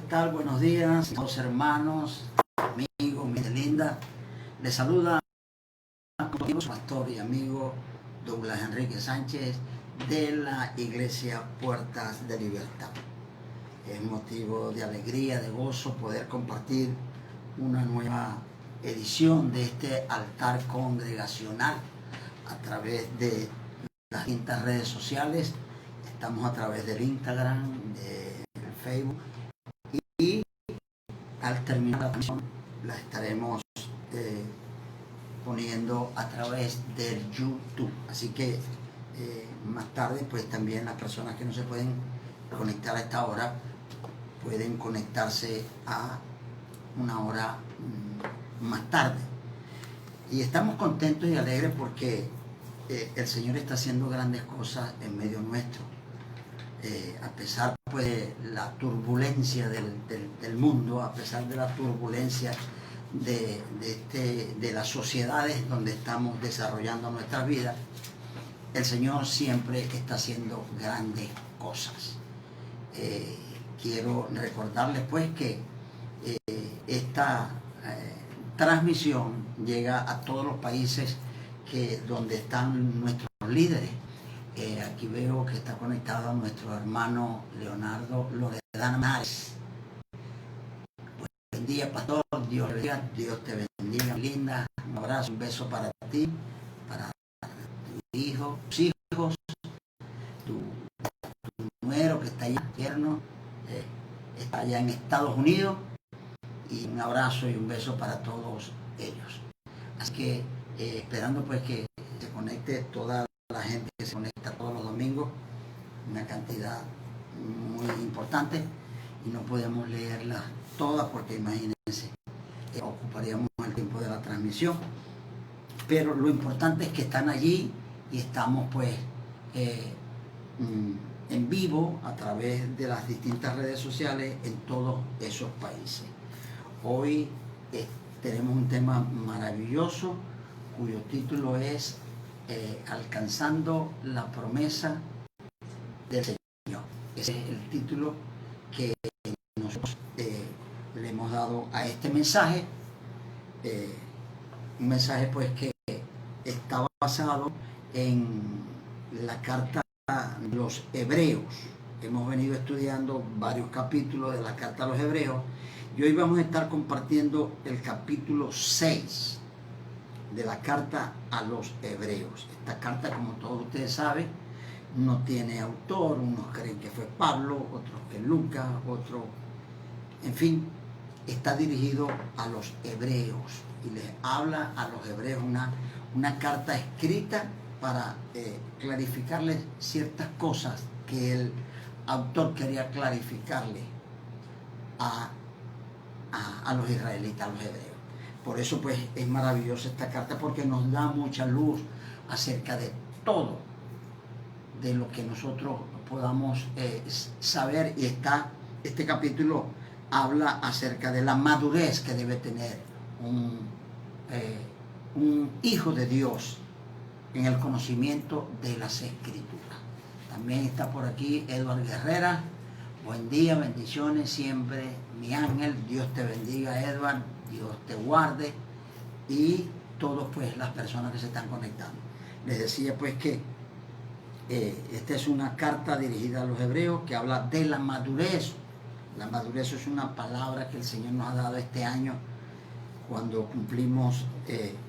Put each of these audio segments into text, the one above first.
tal? Buenos días, los hermanos, amigos, mi linda. Les saluda su pastor y amigo Douglas Enrique Sánchez de la Iglesia Puertas de Libertad. Es motivo de alegría, de gozo poder compartir una nueva edición de este altar congregacional a través de las distintas redes sociales. Estamos a través del Instagram, del Facebook, y al terminar la transmisión la estaremos poniendo a través del YouTube. Así que más tarde, pues también las personas que no se pueden conectar a esta hora pueden conectarse a una hora más tarde. Y estamos contentos y alegres porque el Señor está haciendo grandes cosas en medio nuestro. A pesar pues, de la turbulencia del mundo, a pesar de la turbulencia de las sociedades donde estamos desarrollando nuestras vidas, el Señor siempre está haciendo grandes cosas. Quiero recordarles pues que esta transmisión llega a todos los países donde están nuestros líderes. Aquí veo que está conectado a nuestro hermano Leonardo Loredana. Buen día, pastor. Dios te bendiga, linda. Un abrazo, un beso para ti, para tu hijo, tus hijos, tu nuero que está allá, tierno, está allá en Estados Unidos. Y un abrazo y un beso para todos ellos. Así que esperando pues que se conecte toda la gente que se conecta todos los domingos, una cantidad muy importante, y no podemos leerlas todas porque imagínense, ocuparíamos el tiempo de la transmisión, pero lo importante es que están allí y estamos pues en vivo a través de las distintas redes sociales en todos esos países. Hoy tenemos un tema maravilloso cuyo título es Alcanzando la promesa del Señor. Ese es el título que nosotros le hemos dado a este mensaje. Un mensaje pues que está basado en la carta de los Hebreos. Hemos venido estudiando varios capítulos de la carta a los Hebreos y hoy vamos a estar compartiendo el capítulo 6 de la carta a los Hebreos. Esta carta, como todos ustedes saben, no tiene autor. Unos creen que fue Pablo, otros que Lucas, otros, en fin, está dirigido a los hebreos y les habla a los hebreos, una carta escrita para clarificarles ciertas cosas que el autor quería clarificarle a los israelitas, a los hebreos. Por eso pues es maravillosa esta carta, porque nos da mucha luz acerca de todo, de lo que nosotros podamos saber. Y este capítulo habla acerca de la madurez que debe tener un hijo de Dios en el conocimiento de las Escrituras. También está por aquí Edward Guerrera. Buen día, bendiciones siempre, mi ángel. Dios te bendiga, Edward. Dios te guarde, y todas pues las personas que se están conectando. Les decía pues que esta es una carta dirigida a los hebreos que habla de la madurez. La madurez es una palabra que el Señor nos ha dado este año cuando cumplimos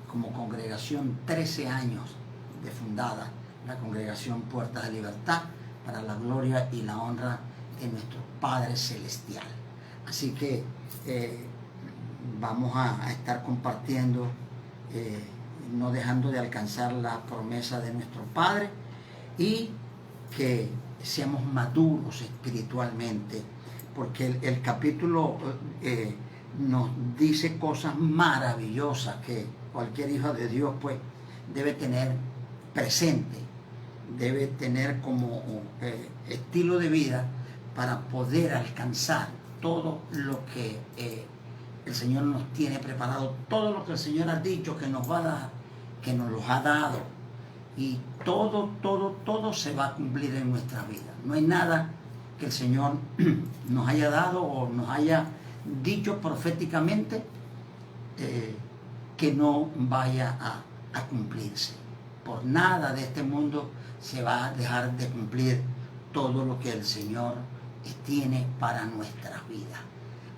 como congregación 13 años de fundada la congregación Puertas de Libertad, para la gloria y la honra de nuestro Padre Celestial. Así que vamos a estar compartiendo, no dejando de alcanzar la promesa de nuestro Padre, y que seamos maduros espiritualmente, porque el capítulo nos dice cosas maravillosas que cualquier hijo de Dios pues debe tener presente, debe tener como estilo de vida para poder alcanzar todo lo que el Señor nos tiene preparado, todo lo que el Señor ha dicho que nos va a dar, que nos los ha dado, y todo se va a cumplir en nuestra vida. No hay nada que el Señor nos haya dado o nos haya dicho proféticamente que no vaya a cumplirse. Por nada de este mundo se va a dejar de cumplir todo lo que el Señor tiene para nuestras vidas.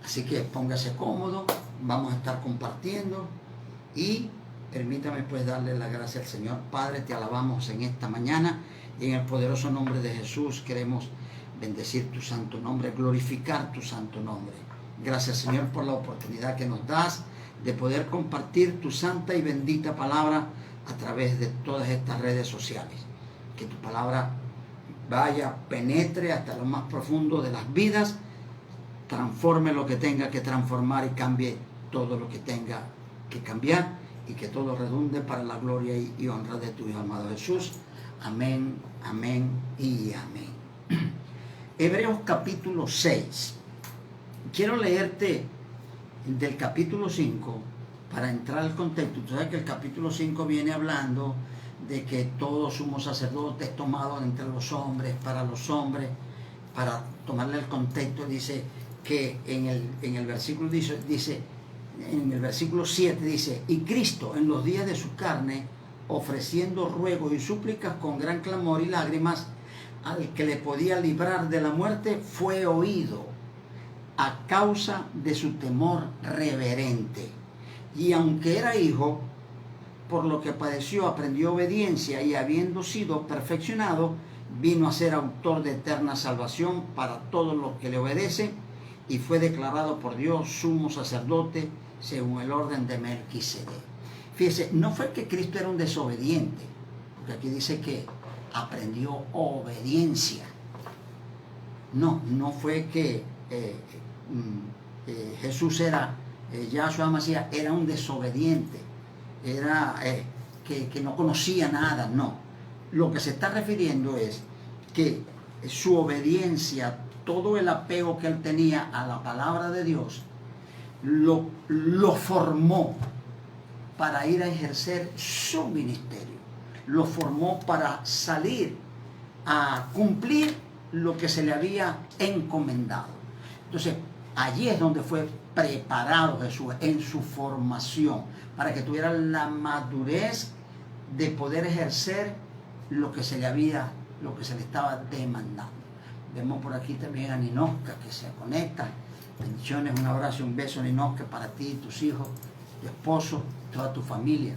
Así que póngase cómodo, vamos a estar compartiendo y permítame pues darle la gracia al Señor. Padre, te alabamos en esta mañana y en el poderoso nombre de Jesús queremos bendecir tu santo nombre, glorificar tu santo nombre. Gracias, Señor, por la oportunidad que nos das de poder compartir tu santa y bendita palabra a través de todas estas redes sociales. Que tu palabra vaya, penetre hasta lo más profundo de las vidas, transforme lo que tenga que transformar y cambie todo lo que tenga que cambiar, y que todo redunde para la gloria y honra de tu Hijo amado Jesús. Amén, amén y amén. Hebreos capítulo 6. Quiero leerte del capítulo 5 para entrar al contexto. Tú sabes que el capítulo 5 viene hablando de que todo sumo sacerdote es tomado entre los hombres, para los hombres. Para tomarle el contexto, dice que en el versículo en el versículo 7 dice: y Cristo en los días de su carne, ofreciendo ruegos y súplicas con gran clamor y lágrimas al que le podía librar de la muerte, fue oído a causa de su temor reverente. Y aunque era hijo, por lo que padeció, aprendió obediencia, y habiendo sido perfeccionado, vino a ser autor de eterna salvación para todos los que le obedecen, y fue declarado por Dios sumo sacerdote según el orden de Melquisedec. Fíjese, no fue que Cristo era un desobediente, porque aquí dice que aprendió obediencia. No fue que Jesús era, Yahshua Mashiach era un desobediente, era que no conocía nada, no. Lo que se está refiriendo es que su obediencia, todo el apego que él tenía a la palabra de Dios, lo formó para ir a ejercer su ministerio. Lo formó para salir a cumplir lo que se le había encomendado. Entonces, allí es donde fue preparado Jesús en su formación, para que tuviera la madurez de poder ejercer lo que se le estaba demandando. Vemos por aquí también a Ninosca, que se conecta. Bendiciones, un abrazo y un beso, Ninosca, para ti, tus hijos, tu esposo, toda tu familia.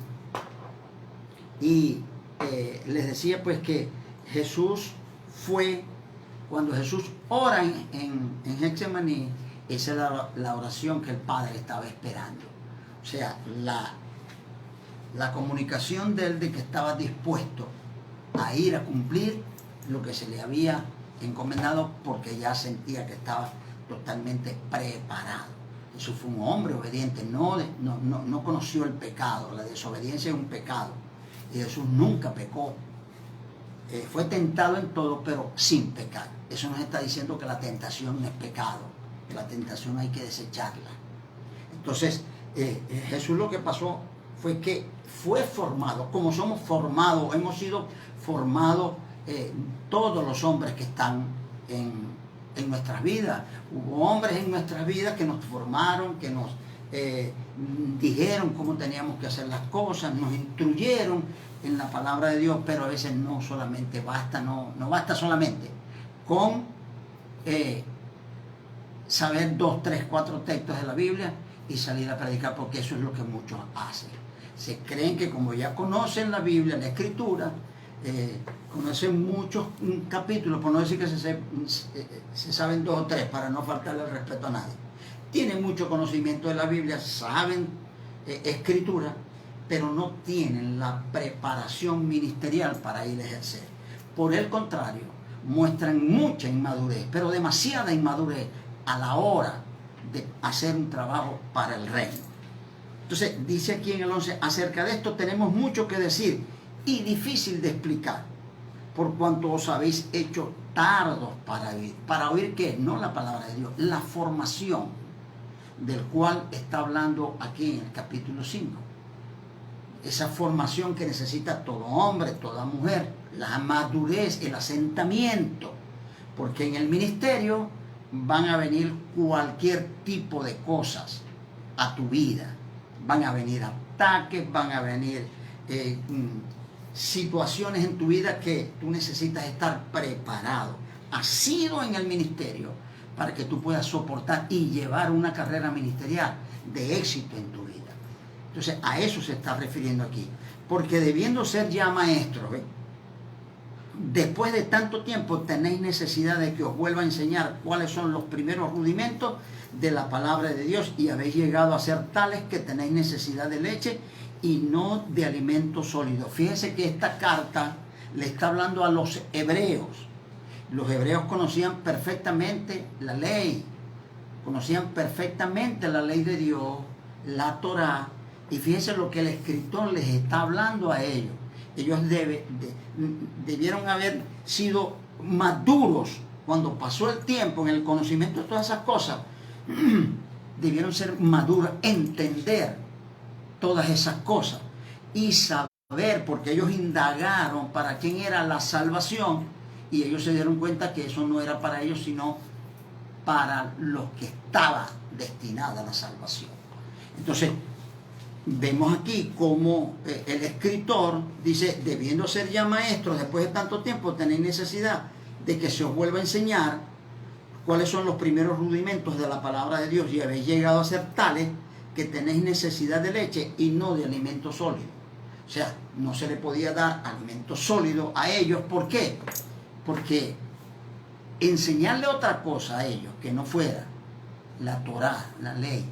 Y les decía pues que Jesús fue, cuando Jesús ora en Getsemaní, esa era la oración que el Padre estaba esperando. O sea, la comunicación de él de que estaba dispuesto a ir a cumplir lo que se le había encomendado, porque ya sentía que estaba totalmente preparado. Jesús fue un hombre obediente, no conoció el pecado. La desobediencia es un pecado y Jesús nunca pecó. Fue tentado en todo, pero sin pecar. Eso nos está diciendo que la tentación no es pecado, que la tentación hay que desecharla. Entonces Jesús, lo que pasó fue que fue formado, como somos formados, hemos sido formados todos los hombres que están en nuestras vidas. Hubo hombres en nuestras vidas que nos formaron, que nos dijeron cómo teníamos que hacer las cosas, nos instruyeron en la palabra de Dios, pero a veces no solamente basta, no basta solamente con saber 2, 3, 4 textos de la Biblia y salir a predicar, porque eso es lo que muchos hacen. Se creen que como ya conocen la Biblia, la Escritura, conocen muchos capítulos, por no decir que se saben 2 o 3, para no faltarle el respeto a nadie. Tienen mucho conocimiento de la Biblia, saben Escritura, pero no tienen la preparación ministerial para ir a ejercer. Por el contrario, muestran mucha inmadurez, pero demasiada inmadurez a la hora de hacer un trabajo para el reino. Entonces, dice aquí en el 11, acerca de esto tenemos mucho que decir y difícil de explicar, por cuanto os habéis hecho tardos para oír. ¿Para oír qué? No la palabra de Dios, la formación del cual está hablando aquí en el capítulo 5. Esa formación que necesita todo hombre, toda mujer, la madurez, el asentamiento Porque en el ministerio van a venir cualquier tipo de cosas a tu vida. Van a venir ataques, van a venir situaciones en tu vida que tú necesitas estar preparado, asido en el ministerio, para que tú puedas soportar y llevar una carrera ministerial de éxito en tu vida. Entonces, a eso se está refiriendo aquí. Porque debiendo ser ya maestros, después de tanto tiempo tenéis necesidad de que os vuelva a enseñar cuáles son los primeros rudimentos de la palabra de Dios, y habéis llegado a ser tales que tenéis necesidad de leche y no de alimento sólido. Fíjense que esta carta le está hablando a los hebreos. Los hebreos conocían perfectamente la ley, conocían perfectamente la ley de Dios, la Torá, y fíjense lo que el escritor les está hablando a ellos. Ellos debieron haber sido maduros cuando pasó el tiempo en el conocimiento de todas esas cosas. Debieron ser maduros, entender todas esas cosas y saber, porque ellos indagaron para quién era la salvación, y ellos se dieron cuenta que eso no era para ellos, sino para los que estaba destinada la salvación. Entonces, vemos aquí como el escritor dice, debiendo ser ya maestros, después de tanto tiempo tenéis necesidad de que se os vuelva a enseñar cuáles son los primeros rudimentos de la palabra de Dios, y habéis llegado a ser tales que tenéis necesidad de leche y no de alimento sólido. O sea, no se le podía dar alimento sólido a ellos. ¿Por qué? Porque enseñarle otra cosa a ellos que no fuera la Torá, la ley,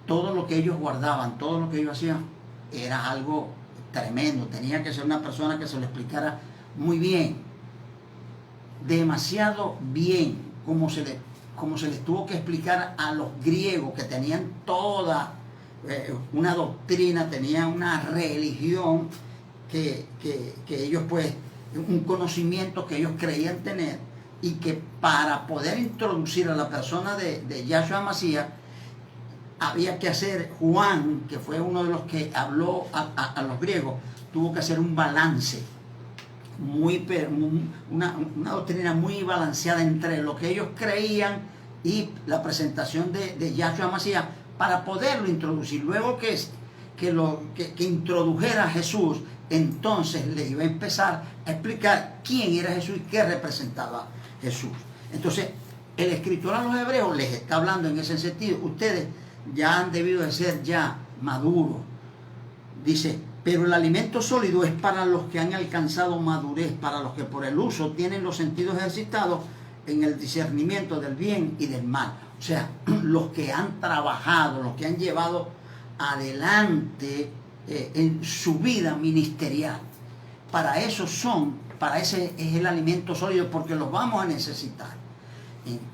todo lo que ellos guardaban, todo lo que ellos hacían, era algo tremendo. Tenía que ser una persona que se lo explicara muy bien, demasiado bien, como se les tuvo que explicar a los griegos, que tenían toda una doctrina, tenían una religión que ellos, pues, un conocimiento que ellos creían tener, y que para poder introducir a la persona de Yahshua Mashiach, había que hacer, Juan, que fue uno de los que habló a los griegos, tuvo que hacer un balance, una doctrina muy balanceada entre lo que ellos creían y la presentación de Yahshua Mashiach, para poderlo introducir. Luego que introdujera a Jesús, entonces le iba a empezar a explicar quién era Jesús y qué representaba Jesús. Entonces, el escritor a los hebreos les está hablando en ese sentido. Ustedes ya han debido de ser ya maduros. Dice, pero el alimento sólido es para los que han alcanzado madurez, para los que por el uso tienen los sentidos ejercitados en el discernimiento del bien y del mal. O sea, los que han trabajado, los que han llevado adelante en su vida ministerial. Para ese es el alimento sólido, porque los vamos a necesitar.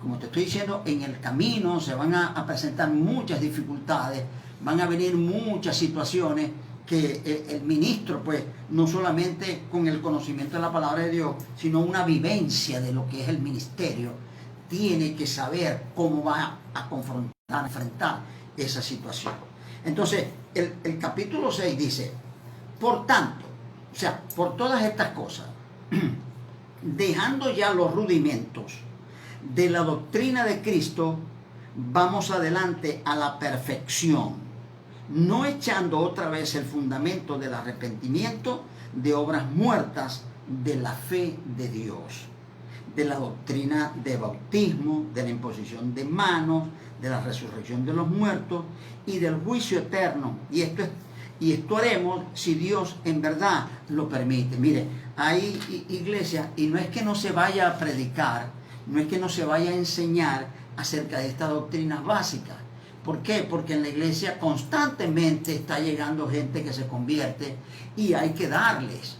Como te estoy diciendo, en el camino se van a presentar muchas dificultades, van a venir muchas situaciones que el ministro, pues, no solamente con el conocimiento de la palabra de Dios, sino una vivencia de lo que es el ministerio, tiene que saber cómo va a enfrentar esa situación. Entonces, el capítulo 6 dice, por tanto, o sea, por todas estas cosas, dejando ya los rudimentos de la doctrina de Cristo, vamos adelante a la perfección, no echando otra vez el fundamento del arrepentimiento de obras muertas, de la fe de Dios, de la doctrina de bautismo, de la imposición de manos, de la resurrección de los muertos y del juicio eterno. Y esto haremos si Dios en verdad lo permite. Mire, hay iglesias, y no es que no se vaya a predicar, no es que no se vaya a enseñar acerca de estas doctrinas básicas. ¿Por qué? Porque en la iglesia constantemente está llegando gente que se convierte, y hay que darles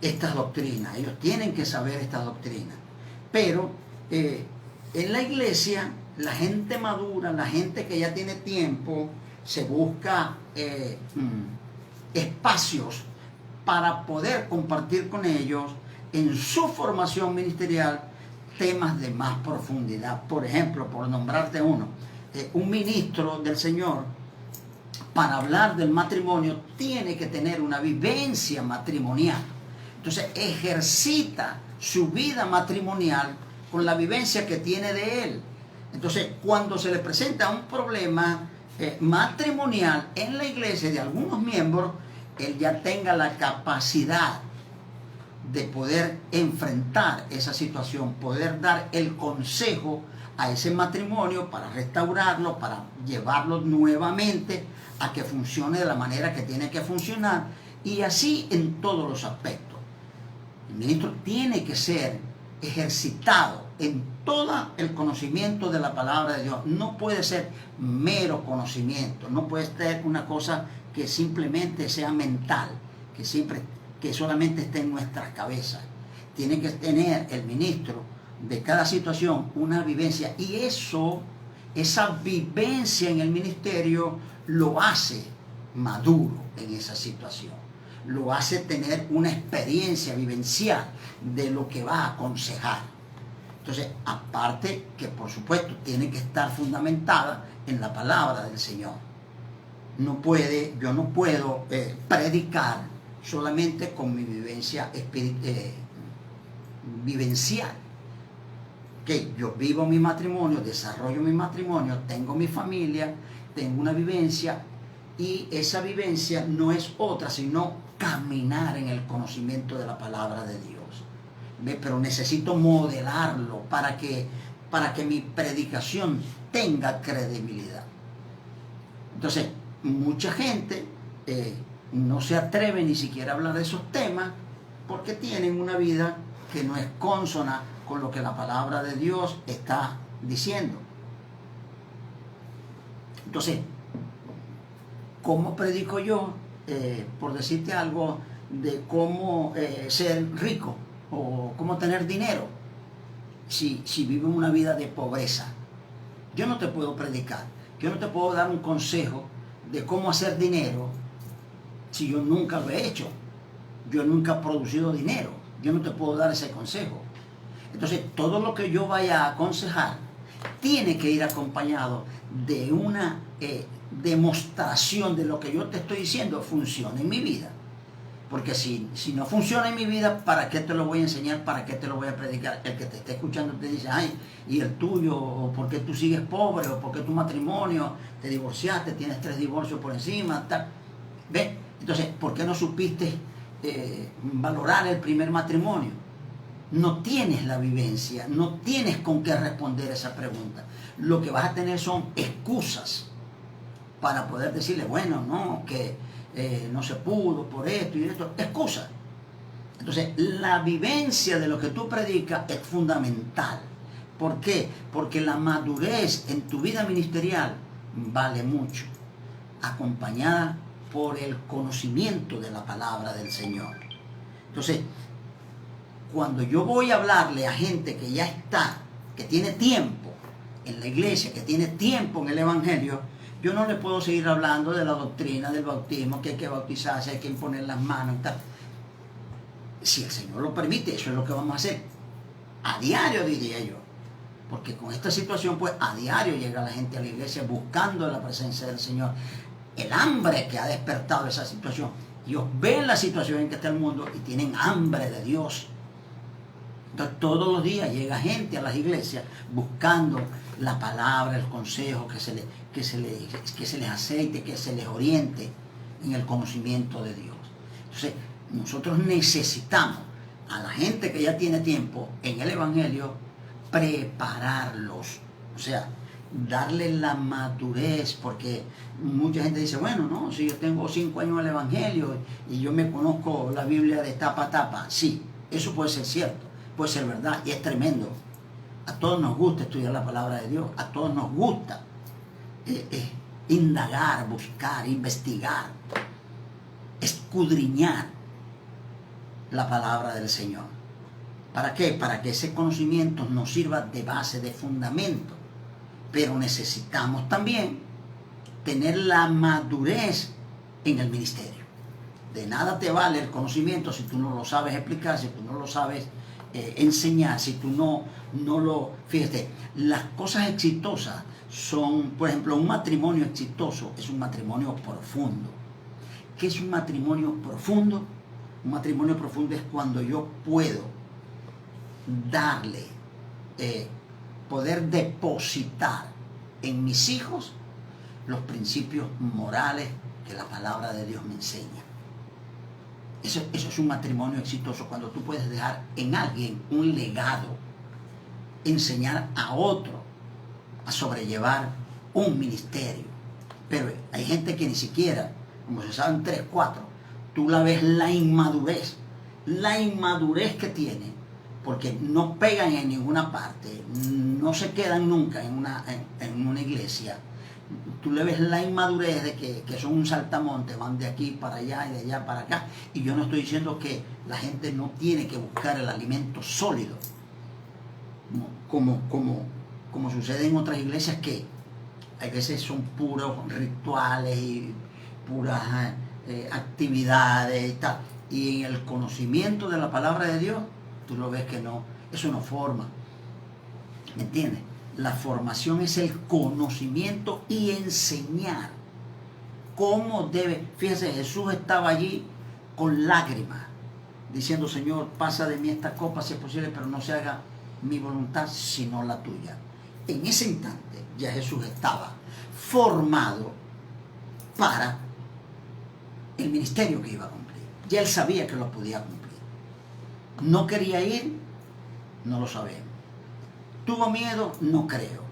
estas doctrinas. Ellos tienen que saber estas doctrinas. Pero en la iglesia, la gente madura, la gente que ya tiene tiempo, se busca espacios para poder compartir con ellos en su formación ministerial temas de más profundidad. Por ejemplo, por nombrarte uno, un ministro del Señor, para hablar del matrimonio, tiene que tener una vivencia matrimonial. Entonces ejercita su vida matrimonial con la vivencia que tiene de él. Entonces cuando se le presenta un problema matrimonial en la iglesia de algunos miembros, él ya tenga la capacidad de poder enfrentar esa situación, poder dar el consejo a ese matrimonio para restaurarlo, para llevarlo nuevamente a que funcione de la manera que tiene que funcionar, y así en todos los aspectos. El ministro tiene que ser ejercitado en todo el conocimiento de la palabra de Dios. No puede ser mero conocimiento, no puede ser una cosa que simplemente sea mental, que solamente esté en nuestras cabezas. Tiene que tener el ministro de cada situación una vivencia, y esa vivencia en el ministerio lo hace maduro en esa situación, lo hace tener una experiencia vivencial de lo que va a aconsejar. Entonces, aparte que por supuesto tiene que estar fundamentada en la palabra del Señor. Yo no puedo predicar solamente con mi vivencia vivencial. Que yo vivo mi matrimonio, desarrollo mi matrimonio, tengo mi familia, tengo una vivencia, y esa vivencia no es otra sino caminar en el conocimiento de la palabra de Dios. Pero necesito modelarlo para que mi predicación tenga credibilidad. Entonces, mucha gente no se atreve ni siquiera a hablar de esos temas porque tienen una vida que no es consona con lo que la palabra de Dios está diciendo. Entonces, ¿cómo predico yo? Por decirte algo de cómo ser rico o cómo tener dinero si vivo una vida de pobreza. Yo no te puedo predicar, yo no te puedo dar un consejo de cómo hacer dinero si yo nunca lo he hecho. Yo nunca he producido dinero, yo no te puedo dar ese consejo. Entonces, todo lo que yo vaya a aconsejar tiene que ir acompañado de una demostración de lo que yo te estoy diciendo funciona en mi vida. Porque si no funciona en mi vida, ¿para qué te lo voy a enseñar? ¿Para qué te lo voy a predicar? El que te esté escuchando te dice, ay, ¿y el tuyo? ¿O por qué tú sigues pobre? ¿O por qué tu matrimonio? ¿Te divorciaste? ¿Tienes 3 divorcios por encima? Tal. ¿Ve? Entonces, ¿por qué no supiste valorar el primer matrimonio? No tienes la vivencia, no tienes con qué responder esa pregunta. Lo que vas a tener son excusas para poder decirle, bueno, no, que no se pudo por esto y esto, excusas. Entonces, la vivencia de lo que tú predicas es fundamental. ¿Por qué? Porque la madurez en tu vida ministerial vale mucho, acompañada por el conocimiento de la palabra del Señor. Entonces, cuando yo voy a hablarle a gente que ya está, que tiene tiempo en la iglesia, que tiene tiempo en el evangelio, yo no le puedo seguir hablando de la doctrina del bautismo, que hay que bautizarse, hay que imponer las manos y tal. Si el Señor lo permite, eso es lo que vamos a hacer. A diario, diría yo. Porque con esta situación, pues a diario llega la gente a la iglesia buscando la presencia del Señor. El hambre que ha despertado esa situación. Ellos ven la situación en que está el mundo y tienen hambre de Dios. Entonces, todos los días llega gente a las iglesias buscando la palabra, el consejo, que se les aceite, que se les oriente en el conocimiento de Dios. Entonces, nosotros necesitamos a la gente que ya tiene tiempo en el evangelio prepararlos, o sea, darle la madurez, porque mucha gente dice, bueno, no, si yo tengo 5 años en el evangelio y yo me conozco la Biblia de tapa a tapa, sí, eso puede ser cierto, puede ser verdad, y es tremendo. A todos nos gusta estudiar la palabra de Dios, a todos nos gusta indagar, buscar, investigar, escudriñar la palabra del Señor. ¿Para qué? Para que ese conocimiento nos sirva de base, de fundamento. Pero necesitamos también tener la madurez en el ministerio. De nada te vale el conocimiento si tú no lo sabes explicar, si tú no lo sabes enseñar, si tú no lo... Fíjate, las cosas exitosas son, por ejemplo, un matrimonio exitoso es un matrimonio profundo. ¿Qué es un matrimonio profundo? Un matrimonio profundo es cuando yo puedo darle, poder depositar en mis hijos los principios morales que la palabra de Dios me enseña. Eso es un matrimonio exitoso, cuando tú puedes dejar en alguien un legado, enseñar a otro a sobrellevar un ministerio. Pero hay gente que ni siquiera, como se saben 3, 4, tú la ves la inmadurez que tiene, porque no pegan en ninguna parte, no se quedan nunca en una iglesia. Tú le ves la inmadurez de que son un saltamonte, van de aquí para allá y de allá para acá. Y yo no estoy diciendo que la gente no tiene que buscar el alimento sólido, como sucede en otras iglesias, que a veces son puros rituales y puras actividades y tal. Y en el conocimiento de la palabra de Dios, tú lo ves que no, eso no forma. ¿Me entiendes? La formación es el conocimiento y enseñar cómo debe. Fíjense, Jesús estaba allí con lágrimas, diciendo: Señor, pasa de mí esta copa si es posible, pero no se haga mi voluntad sino la tuya. En ese instante ya Jesús estaba formado para el ministerio que iba a cumplir. Ya él sabía que lo podía cumplir. No quería ir, no lo sabemos. ¿Tuvo miedo? No creo.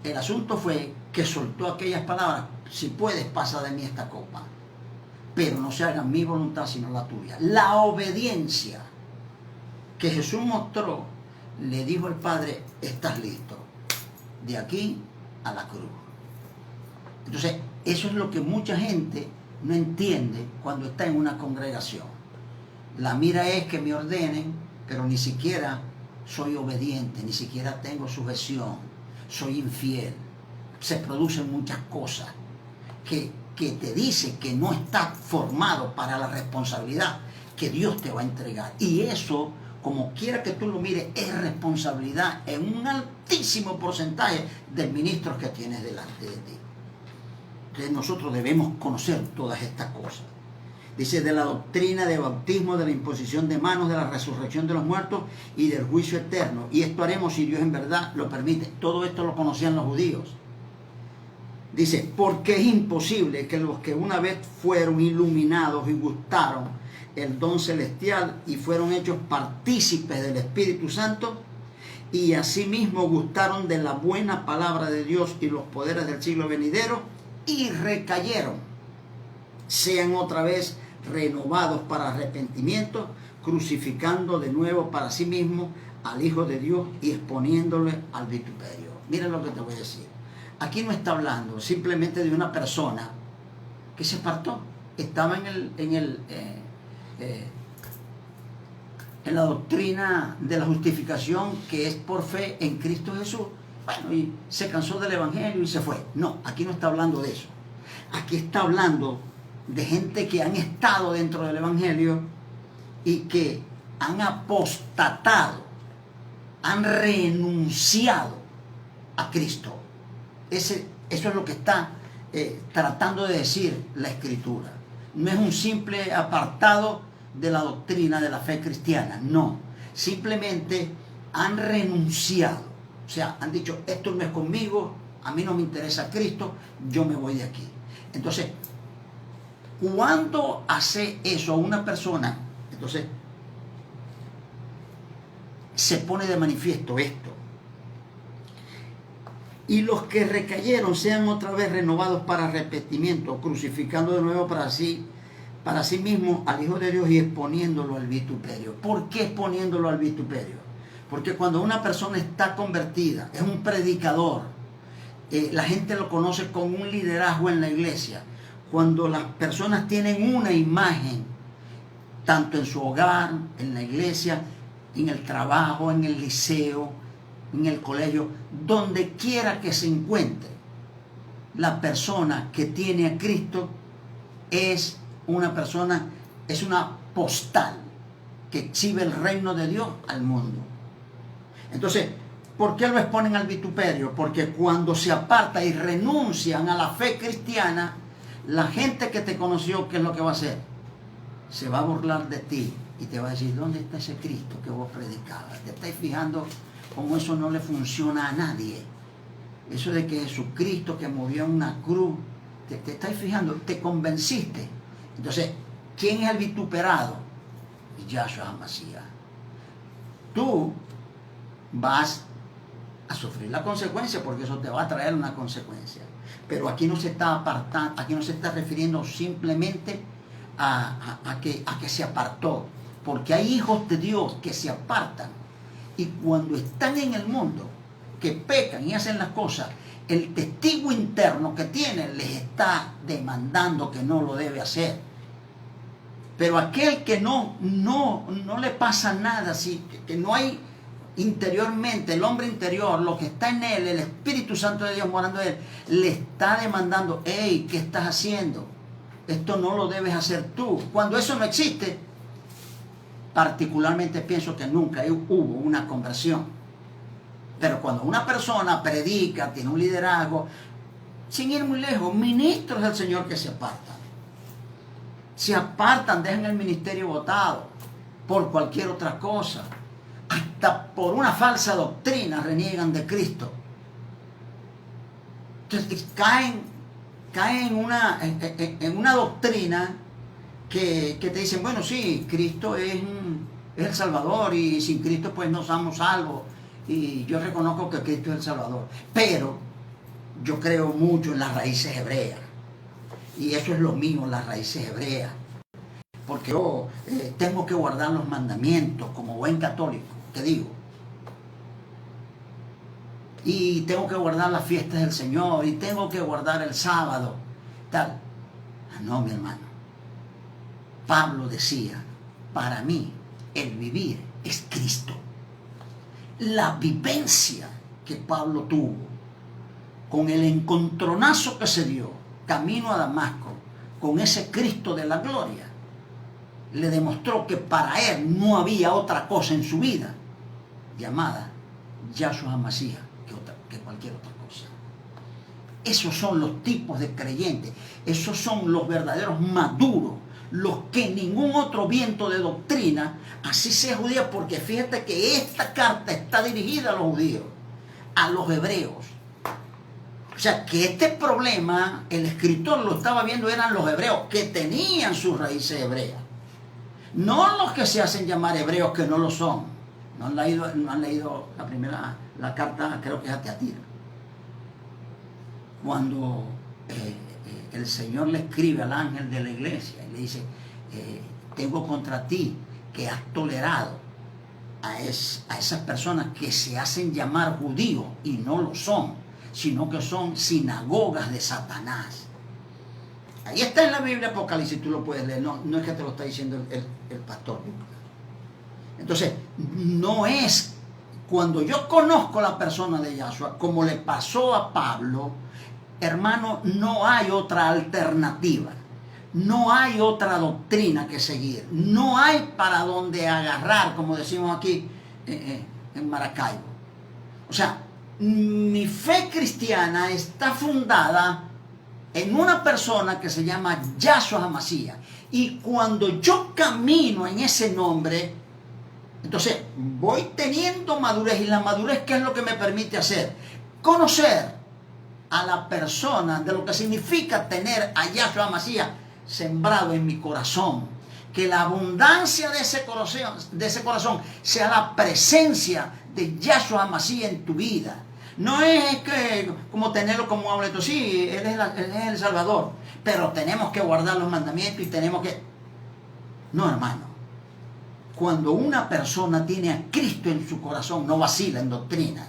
El asunto fue que soltó aquellas palabras: si puedes, pasa de mí esta copa, pero no se haga mi voluntad sino la tuya. La obediencia que Jesús mostró, le dijo al Padre: estás listo, de aquí a la cruz. Entonces, eso es lo que mucha gente no entiende cuando está en una congregación. La mira es que me ordenen, pero ni siquiera soy obediente, ni siquiera tengo sujeción, soy infiel. Se producen muchas cosas que te dice que no estás formado para la responsabilidad que Dios te va a entregar. Y eso, como quiera que tú lo mires, es responsabilidad en un altísimo porcentaje de ministros que tienes delante de ti. Entonces nosotros debemos conocer todas estas cosas. Dice: de la doctrina de bautismo, de la imposición de manos, de la resurrección de los muertos y del juicio eterno. Y esto haremos si Dios en verdad lo permite. Todo esto lo conocían los judíos. Dice: porque es imposible que los que una vez fueron iluminados y gustaron el don celestial y fueron hechos partícipes del Espíritu Santo, y asimismo gustaron de la buena palabra de Dios y los poderes del siglo venidero, y recayeron, sean otra vez renovados para arrepentimiento, crucificando de nuevo para sí mismo al Hijo de Dios y exponiéndole al vituperio. Miren lo que te voy a decir. Aquí no está hablando simplemente de una persona que se apartó, estaba en la doctrina de la justificación, que es por fe en Cristo Jesús. Bueno, y se cansó del evangelio y se fue. No, aquí no está hablando de eso. Aquí está hablando de gente que han estado dentro del evangelio y que han apostatado, han renunciado a Cristo. Eso es lo que está tratando de decir la Escritura. No es un simple apartado de la doctrina de la fe cristiana, no. Simplemente han renunciado. O sea, han dicho: esto no es conmigo, a mí no me interesa Cristo, yo me voy de aquí. Entonces, cuando hace eso a una persona, entonces se pone de manifiesto esto: y los que recayeron sean otra vez renovados para arrepentimiento, crucificando de nuevo para sí mismo al Hijo de Dios y exponiéndolo al vituperio. ¿Por qué exponiéndolo al vituperio? Porque cuando una persona está convertida, es un predicador, la gente lo conoce como un liderazgo en la iglesia. Cuando las personas tienen una imagen, tanto en su hogar, en la iglesia, en el trabajo, en el liceo, en el colegio, donde quiera que se encuentre, la persona que tiene a Cristo es una persona, es una postal que exhibe el reino de Dios al mundo. Entonces, ¿por qué lo exponen al vituperio? Porque cuando se aparta y renuncian a la fe cristiana, la gente que te conoció, ¿qué es lo que va a hacer? se va a burlar de ti y te va a decir, ¿dónde está ese Cristo que vos predicabas? ¿Te estáis fijando cómo eso no le funciona a nadie? Eso de que Jesucristo que murió en una cruz, te estáis fijando, te convenciste. Entonces, ¿quién es el vituperado? Yahshua HaMashiach. Tú vas a sufrir la consecuencia porque eso te va a traer una consecuencia. Pero aquí no se está apartando, aquí no se está refiriendo simplemente a que se apartó, porque hay hijos de Dios que se apartan y cuando están en el mundo, que pecan y hacen las cosas, el testigo interno que tienen les está demandando que no lo debe hacer. Pero aquel que no le pasa nada, ¿sí? Que no hay interiormente, el hombre interior, lo que está en él, el Espíritu Santo de Dios morando en él, le está demandando, hey, ¿qué estás haciendo? Esto no lo debes hacer tú. Cuando eso no existe, particularmente pienso que nunca hubo una conversión. Pero cuando una persona predica, tiene un liderazgo, sin ir muy lejos, ministros del Señor que se apartan, dejan el ministerio botado por cualquier otra cosa. Hasta por una falsa doctrina reniegan de Cristo. Entonces caen en una doctrina que te dicen, bueno, sí, Cristo es el Salvador y sin Cristo pues no somos salvos. Y yo reconozco que Cristo es el Salvador. Pero yo creo mucho en las raíces hebreas. Y eso es lo mío, las raíces hebreas. Porque yo tengo que guardar los mandamientos como buen católico, te digo. Y tengo que guardar las fiestas del Señor, y tengo que guardar el sábado, tal. No, mi hermano. Pablo decía, para mí el vivir es Cristo. La vivencia que Pablo tuvo con el encontronazo que se dio camino a Damasco, con ese Cristo de la gloria, le demostró que para él no había otra cosa en su vida llamada Yahshua HaMashiach que cualquier otra cosa. Esos son los tipos de creyentes, esos son los verdaderos maduros, los que ningún otro viento de doctrina, así sea judía, porque fíjate que esta carta está dirigida a los judíos, a los hebreos. O sea, que este problema, el escritor lo estaba viendo, eran los hebreos que tenían sus raíces hebreas. No los que se hacen llamar hebreos que no lo son. No han leído la carta, creo que es a Teatira. Cuando el Señor le escribe al ángel de la iglesia y le dice, tengo contra ti que has tolerado a esas personas que se hacen llamar judíos y no lo son, sino que son sinagogas de Satanás. Ahí está en la Biblia Apocalipsis, tú lo puedes leer, no es que te lo está diciendo el pastor. Entonces, no es, cuando yo conozco la persona de Yahshua, como le pasó a Pablo, hermano, no hay otra alternativa, no hay otra doctrina que seguir, no hay para dónde agarrar, como decimos aquí en Maracaibo. O sea, mi fe cristiana está fundada en una persona que se llama Yahshua HaMashiach. Y cuando yo camino en ese nombre, entonces voy teniendo madurez. Y la madurez, ¿qué es lo que me permite hacer? Conocer a la persona, de lo que significa tener a Yahshua HaMashiach sembrado en mi corazón. Que la abundancia de ese corazón sea la presencia de Yahshua HaMashiach en tu vida. No es que como tenerlo como un amuleto, sí, él es el Salvador, pero tenemos que guardar los mandamientos y tenemos que... No, hermano. Cuando una persona tiene a Cristo en su corazón, no vacila en doctrina,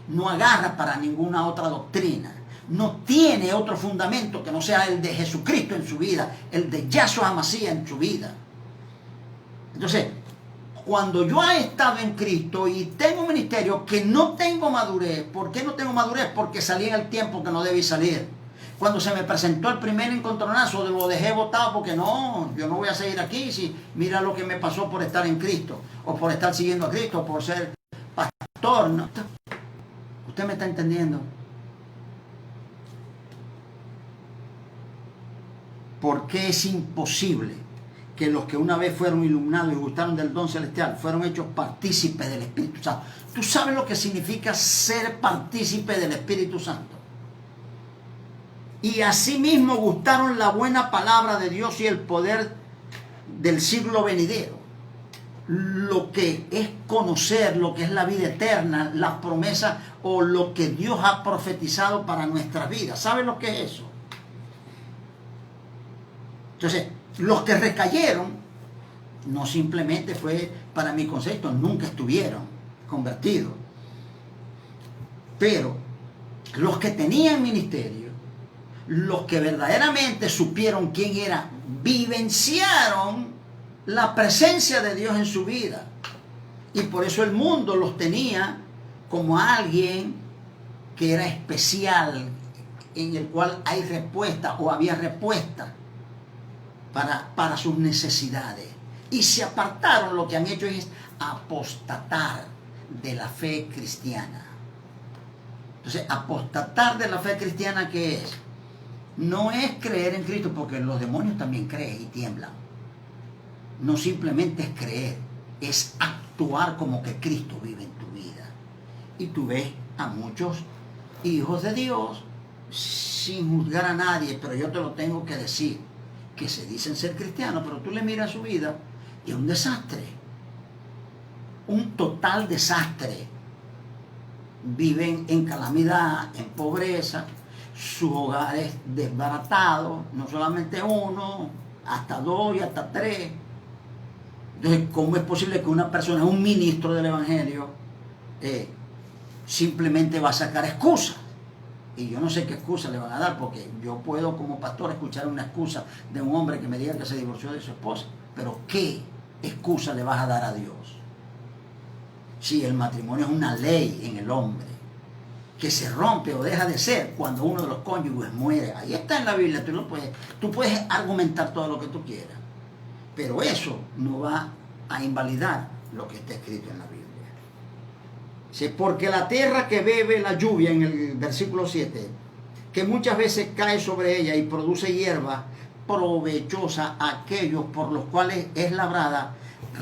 no agarra para ninguna otra doctrina, no tiene otro fundamento que no sea el de Jesucristo en su vida, el de Yahshua HaMashiach en su vida. Entonces, cuando yo he estado en Cristo y tengo un ministerio que no tengo madurez, ¿por qué no tengo madurez? Porque salí en el tiempo que no debí salir. Cuando se me presentó el primer encontronazo, lo dejé botado porque no, yo no voy a seguir aquí. Si mira lo que me pasó por estar en Cristo, o por estar siguiendo a Cristo, o por ser pastor. No. ¿Usted me está entendiendo? Porque es imposible que los que una vez fueron iluminados y gustaron del don celestial fueron hechos partícipes del Espíritu Santo. ¿Tú sabes lo que significa ser partícipe del Espíritu Santo? Y asimismo gustaron la buena palabra de Dios y el poder del siglo venidero. Lo que es conocer, lo que es la vida eterna, las promesas o lo que Dios ha profetizado para nuestras vidas. ¿Sabes lo que es eso? Entonces, los que recayeron, no simplemente fue, para mi concepto, nunca estuvieron convertidos. Pero los que tenían ministerio, los que verdaderamente supieron quién era, vivenciaron la presencia de Dios en su vida. Y por eso el mundo los tenía como alguien que era especial, en el cual hay respuesta o había respuesta para sus necesidades. Y se apartaron, lo que han hecho es apostatar de la fe cristiana. Entonces, apostatar de la fe cristiana, ¿qué es? No es creer en Cristo, porque los demonios también creen y tiemblan. No simplemente es creer, es actuar como que Cristo vive en tu vida. Y tú ves a muchos hijos de Dios, sin juzgar a nadie, pero yo te lo tengo que decir, que se dicen ser cristianos, pero tú le miras su vida y es un desastre. Un total desastre. Viven en calamidad, en pobreza, sus hogares desbaratados, no solamente uno, hasta dos y hasta tres. Entonces, ¿cómo es posible que una persona, un ministro del Evangelio, simplemente va a sacar excusas? Y yo no sé qué excusa le van a dar, porque yo puedo como pastor escuchar una excusa de un hombre que me diga que se divorció de su esposa, pero ¿qué excusa le vas a dar a Dios? Si el matrimonio es una ley en el hombre, que se rompe o deja de ser cuando uno de los cónyuges muere. Ahí está en la Biblia, tú puedes argumentar todo lo que tú quieras, pero eso no va a invalidar lo que está escrito en la Biblia. Porque la tierra que bebe la lluvia, en el versículo 7, que muchas veces cae sobre ella y produce hierba provechosa a aquellos por los cuales es labrada,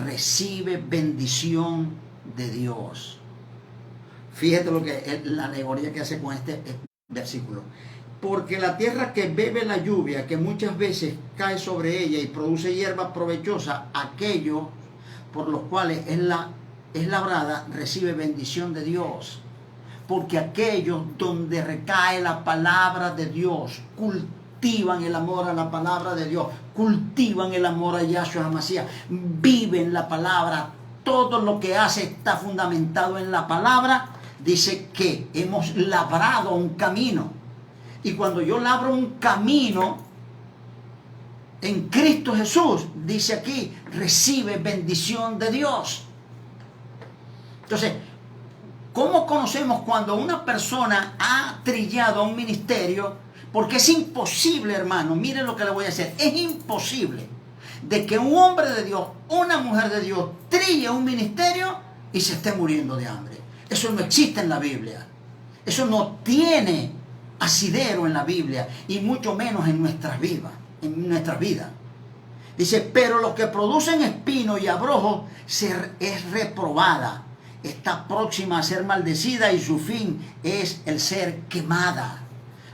recibe bendición de Dios. Fíjate lo que la alegoría que hace con este versículo. Porque la tierra que bebe la lluvia, que muchas veces cae sobre ella y produce hierba provechosa, aquellos por los cuales es labrada, recibe bendición de Dios. Porque aquellos donde recae la palabra de Dios, cultivan el amor a la palabra de Dios, cultivan el amor a Yahshua HaMashiach, viven la palabra, todo lo que hace está fundamentado en la palabra. Dice que hemos labrado un camino. Y cuando yo labro un camino en Cristo Jesús, dice aquí, recibe bendición de Dios. Entonces, ¿cómo conocemos cuando una persona ha trillado a un ministerio? Porque es imposible, hermano, miren lo que le voy a hacer, es imposible de que un hombre de Dios, una mujer de Dios, trille a un ministerio y se esté muriendo de hambre. Eso no existe en la Biblia. Eso no tiene asidero en la Biblia, y mucho menos en nuestras vidas. Dice, pero los que producen espino y abrojo es reprobada. Está próxima a ser maldecida y su fin es el ser quemada.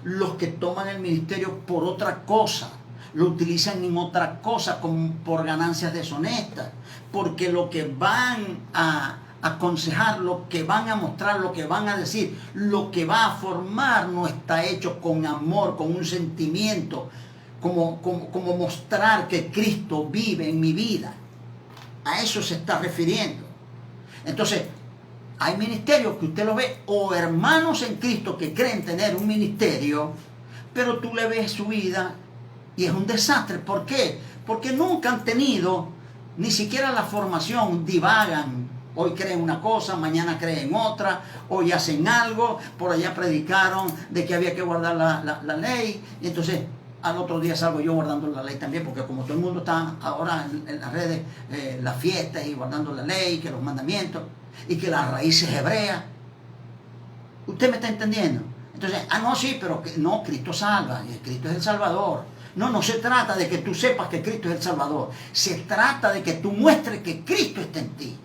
Los que toman el ministerio por otra cosa, lo utilizan en otra cosa como por ganancias deshonestas, porque lo que van a aconsejar, lo que van a mostrar, lo que van a decir, lo que va a formar no está hecho con amor, con un sentimiento, como mostrar que Cristo vive en mi vida. A eso se está refiriendo. Entonces, hay ministerios que usted lo ve, o hermanos en Cristo que creen tener un ministerio, pero tú le ves su vida y es un desastre. ¿Por qué? Porque nunca han tenido ni siquiera la formación, divagan. Hoy creen una cosa, mañana creen otra, hoy hacen algo, por allá predicaron de que había que guardar la ley, y entonces al otro día salgo yo guardando la ley también, porque como todo el mundo está ahora en las redes, las fiestas y guardando la ley, que los mandamientos, y que las raíces hebreas. ¿Usted me está entendiendo? Entonces, no, sí, pero no, Cristo salva, y Cristo es el Salvador. No se trata de que tú sepas que Cristo es el Salvador. Se trata de que tú muestres que Cristo está en ti.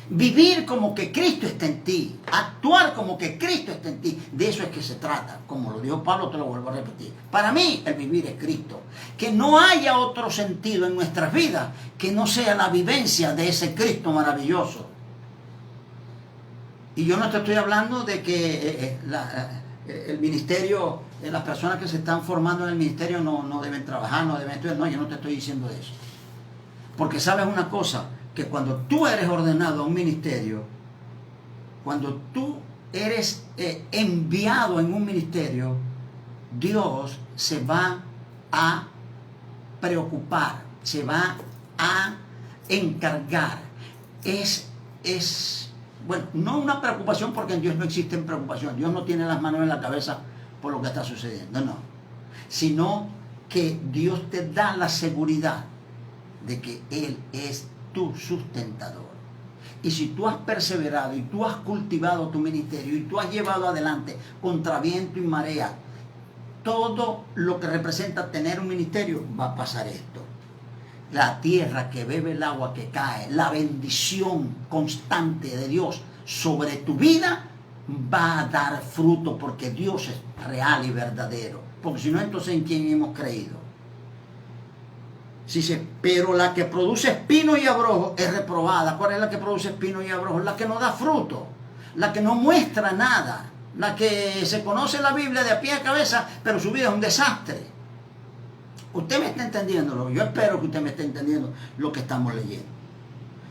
Vivir como que Cristo está en ti. Actuar como que Cristo está en ti. De eso es que se trata. Como lo dijo Pablo, te lo vuelvo a repetir. Para mí, el vivir es Cristo. Que no haya otro sentido en nuestras vidas que no sea la vivencia de ese Cristo maravilloso. Y yo no te estoy hablando de que el ministerio, las personas que se están formando en el ministerio no deben trabajar, no deben estudiar. No, yo no te estoy diciendo eso. Porque sabes una cosa, que cuando tú eres ordenado a un ministerio, cuando tú eres enviado en un ministerio, Dios se va a preocupar, se va a encargar. Bueno, no una preocupación, porque en Dios no existe preocupación. Dios no tiene las manos en la cabeza por lo que está sucediendo, no. Sino que Dios te da la seguridad de que Él es tu sustentador. Y si tú has perseverado y tú has cultivado tu ministerio y tú has llevado adelante contra viento y marea todo lo que representa tener un ministerio, va a pasar esto. La tierra que bebe el agua que cae, la bendición constante de Dios sobre tu vida va a dar fruto, porque Dios es real y verdadero. Porque si no, entonces ¿en quién hemos creído? Dice, pero la que produce espino y abrojo es reprobada. ¿Cuál es la que produce espino y abrojo? La que no da fruto, la que no muestra nada, la que se conoce la Biblia de a pie a cabeza, pero su vida es un desastre. Usted me está entendiendo, yo espero que usted me esté entendiendo lo que estamos leyendo.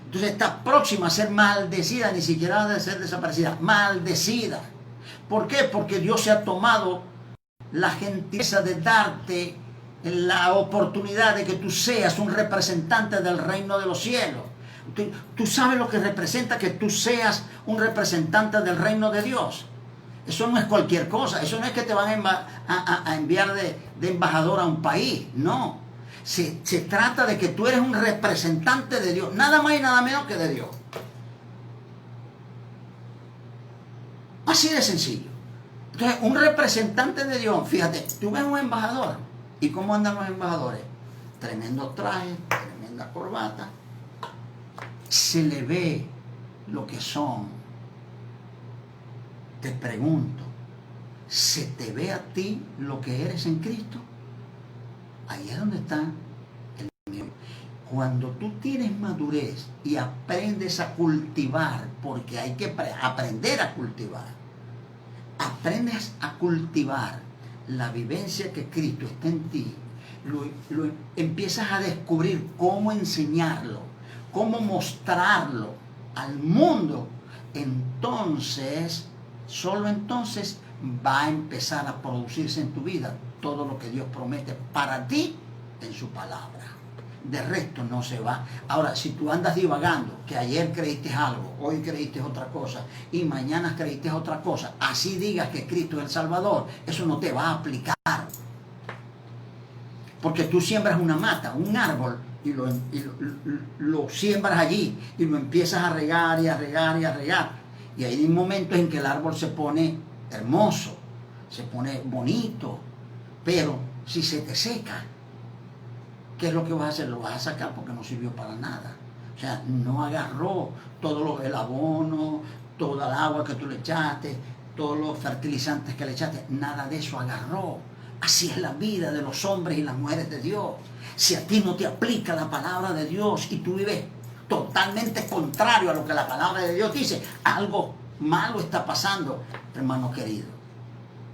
Entonces está próxima a ser maldecida, ni siquiera a ser desaparecida, maldecida. ¿Por qué? Porque Dios se ha tomado la gentileza de darte la oportunidad de que tú seas un representante del reino de los cielos. Tú sabes lo que representa que tú seas un representante del reino de Dios. Eso no es cualquier cosa. Eso no es que te van a enviar de embajador a un país. No. Se trata de que tú eres un representante de Dios. Nada más y nada menos que de Dios. Así de sencillo. Entonces, un representante de Dios, fíjate, tú ves un embajador. ¿Y cómo andan los embajadores? Tremendos trajes, tremenda corbata. Se le ve lo que son. Te pregunto, ¿se te ve a ti lo que eres en Cristo? Ahí es donde está el mío. Cuando tú tienes madurez y aprendes a cultivar, porque hay que aprender a cultivar, aprendes a cultivar la vivencia que Cristo está en ti, lo empiezas a descubrir cómo enseñarlo, cómo mostrarlo al mundo. Entonces, solo entonces va a empezar a producirse en tu vida todo lo que Dios promete para ti en su palabra. De resto no se va. Ahora, si tú andas divagando, que ayer creíste algo, hoy creíste otra cosa y mañana creíste otra cosa, así digas que Cristo es el Salvador, eso no te va a aplicar. Porque tú siembras una mata, un árbol, y lo siembras allí y lo empiezas a regar y a regar y a regar. Y hay momentos en que el árbol se pone hermoso, se pone bonito, pero si se te seca, ¿qué es lo que vas a hacer? Lo vas a sacar porque no sirvió para nada. O sea, no agarró todo el abono, toda el agua que tú le echaste, todos los fertilizantes que le echaste, nada de eso agarró. Así es la vida de los hombres y las mujeres de Dios. Si a ti no te aplica la palabra de Dios y tú vives totalmente contrario a lo que la palabra de Dios dice, algo malo está pasando, hermano querido.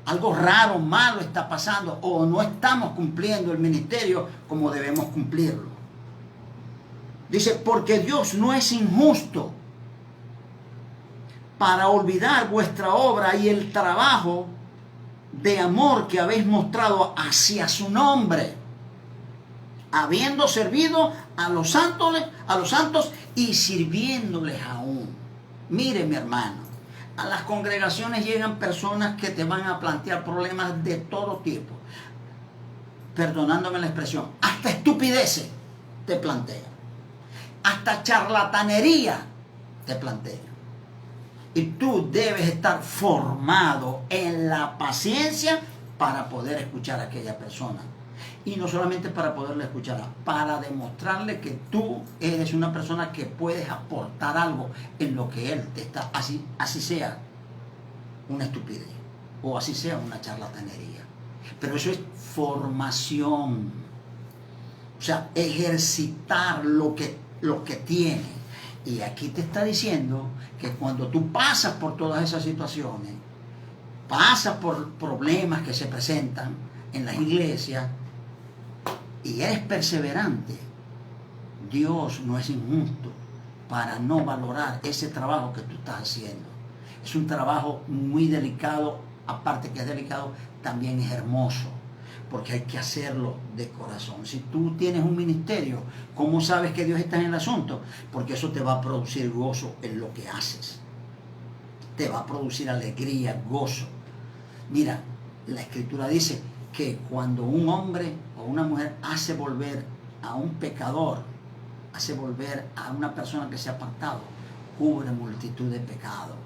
Algo raro, malo está pasando, o no estamos cumpliendo el ministerio como debemos cumplirlo. Dice, porque Dios no es injusto para olvidar vuestra obra y el trabajo de amor que habéis mostrado hacia su nombre, habiendo servido a los santos y sirviéndoles aún. Mire, mi hermano, a las congregaciones llegan personas que te van a plantear problemas de todo tipo, perdonándome la expresión, hasta estupideces te plantean, hasta charlatanería te plantean. Y tú debes estar formado en la paciencia para poder escuchar a aquella persona. Y no solamente para poderle escuchar, para demostrarle que tú eres una persona que puedes aportar algo en lo que él te está, así sea una estupidez o así sea una charlatanería. Pero eso es formación, o sea, ejercitar lo que tiene. Y aquí te está diciendo que cuando tú pasas por todas esas situaciones, pasas por problemas que se presentan en las iglesias y eres perseverante, Dios no es injusto para no valorar ese trabajo que tú estás haciendo. Es un trabajo muy delicado, aparte que es delicado, también es hermoso, porque hay que hacerlo de corazón. Si tú tienes un ministerio, ¿cómo sabes que Dios está en el asunto? Porque eso te va a producir gozo en lo que haces. Te va a producir alegría, gozo. Mira, la Escritura dice que cuando un hombre o una mujer hace volver a un pecador, hace volver a una persona que se ha apartado, cubre multitud de pecados.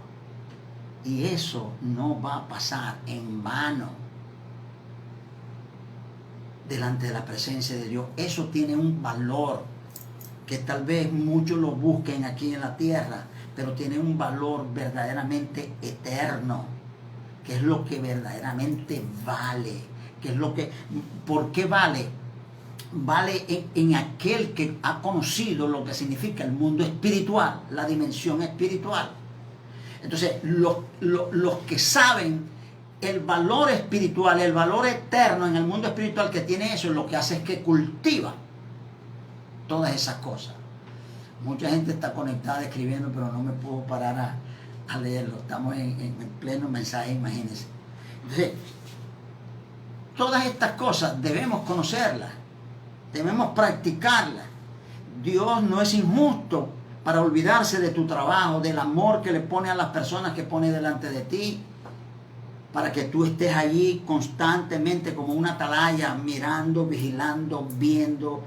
Y eso no va a pasar en vano delante de la presencia de Dios. Eso tiene un valor que tal vez muchos lo busquen aquí en la tierra, pero tiene un valor verdaderamente eterno, que es lo que verdaderamente vale, que es lo que, ¿por qué vale? Vale en aquel que ha conocido lo que significa el mundo espiritual, la dimensión espiritual. Entonces, los que saben el valor espiritual, el valor eterno en el mundo espiritual que tiene eso, lo que hace es que cultiva todas esas cosas. Mucha gente está conectada escribiendo, pero no me puedo parar a leerlo. Estamos en pleno mensaje, imagínense. Entonces, todas estas cosas debemos conocerlas, debemos practicarlas. Dios no es injusto para olvidarse de tu trabajo, del amor que le pone a las personas que pone delante de ti, para que tú estés allí constantemente como una atalaya, mirando, vigilando, viendo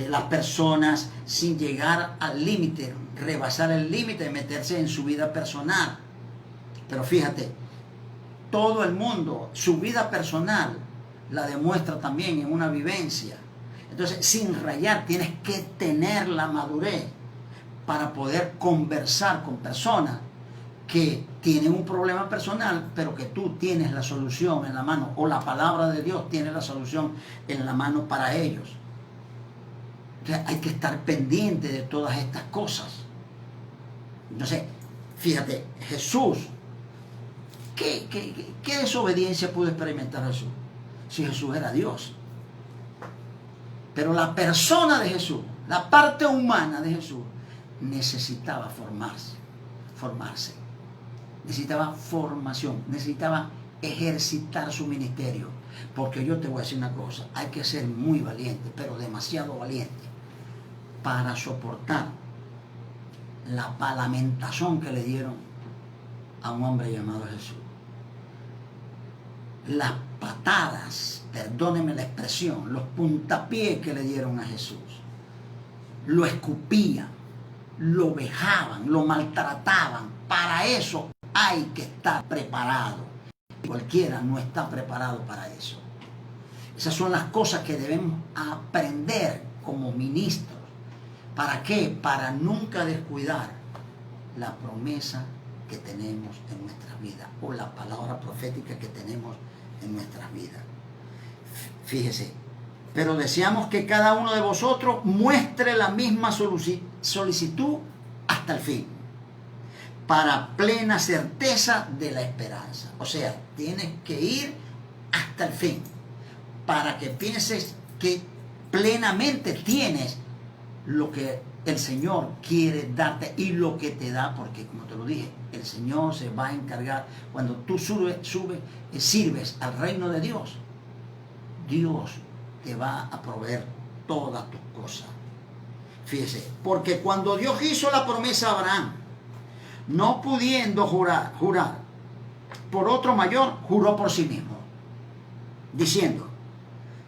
las personas sin llegar al límite, rebasar el límite de meterse en su vida personal. Pero fíjate, todo el mundo, su vida personal la demuestra también en una vivencia. Entonces, sin rayar, tienes que tener la madurez para poder conversar con personas que tienen un problema personal, pero que tú tienes la solución en la mano, o la palabra de Dios tiene la solución en la mano para ellos. Entonces, hay que estar pendiente de todas estas cosas. Entonces, fíjate, Jesús, ¿qué desobediencia pudo experimentar Jesús? Si Jesús era Dios. Pero la persona de Jesús, la parte humana de Jesús, necesitaba formarse. Necesitaba formación, necesitaba ejercitar su ministerio. Porque yo te voy a decir una cosa, hay que ser muy valiente, pero demasiado valiente, para soportar la palamentación que le dieron a un hombre llamado Jesús. Las patadas, perdónenme la expresión, los puntapiés que le dieron a Jesús. Lo escupían, lo vejaban, lo maltrataban. Para eso hay que estar preparado. Cualquiera no está preparado para eso. Esas son las cosas que debemos aprender como ministros. ¿Para qué? Para nunca descuidar la promesa que tenemos en nuestras vidas, o la palabra profética que tenemos en nuestras vidas. Fíjese, pero deseamos que cada uno de vosotros muestre la misma solicitud hasta el fin, para plena certeza de la esperanza. O sea, tienes que ir hasta el fin, para que pienses que plenamente tienes lo que el Señor quiere darte y lo que te da, porque como te lo dije, el Señor se va a encargar. Cuando tú sirves al reino de Dios, Dios te va a proveer todas tus cosas. Fíjese, porque cuando Dios hizo la promesa a Abraham, no pudiendo jurar por otro mayor, juró por sí mismo, diciendo: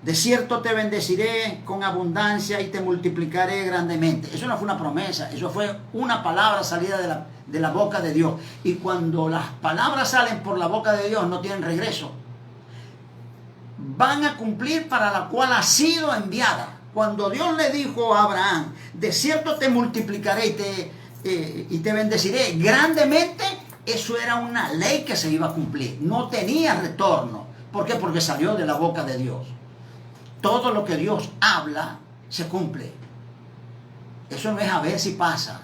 de cierto te bendeciré con abundancia y te multiplicaré grandemente. Eso no fue una promesa, eso fue una palabra salida de la boca de Dios. Y cuando las palabras salen por la boca de Dios, no tienen regreso. van a cumplir para la cual ha sido enviada. Cuando Dios le dijo a Abraham, de cierto te multiplicaré y te bendeciré grandemente, eso era una ley que se iba a cumplir. No tenía retorno. ¿Por qué? Porque salió de la boca de Dios. Todo lo que Dios habla se cumple. Eso no es a ver si pasa.